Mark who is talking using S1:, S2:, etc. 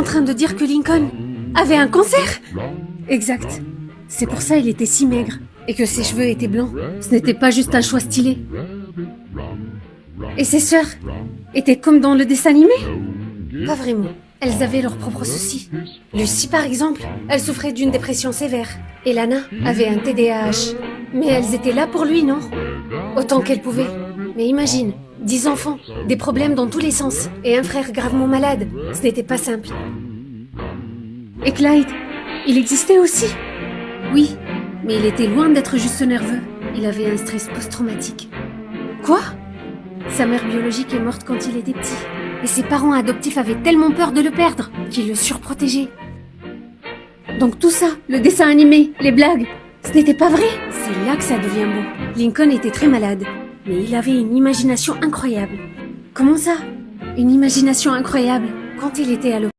S1: en train de dire que Lincoln avait un cancer? Exact. C'est pour ça il était si maigre et que ses cheveux étaient blancs. Ce n'était pas juste un choix stylé. Et ses sœurs étaient comme dans le dessin animé? Pas vraiment. Elles avaient leurs propres soucis. Lucie, par exemple, elle souffrait d'une dépression sévère. Et Lana avait un TDAH. Mais elles étaient là pour lui, non? Autant qu'elles pouvaient. Mais imagine, 10 enfants, des problèmes dans tous les sens, et un frère gravement malade. Ce n'était pas simple. Et Clyde, il existait aussi? Oui, mais il était loin d'être juste nerveux. Il avait un stress post-traumatique. Quoi? Sa mère biologique est morte quand il était petit. Et ses parents adoptifs avaient tellement peur de le perdre qu'ils le surprotégeaient. Donc tout ça, le dessin animé, les blagues, ce n'était pas vrai? C'est là que ça devient beau. Lincoln était très malade, mais il avait une imagination incroyable. Comment ça? Une imagination incroyable? Quand il était à l'hôpital,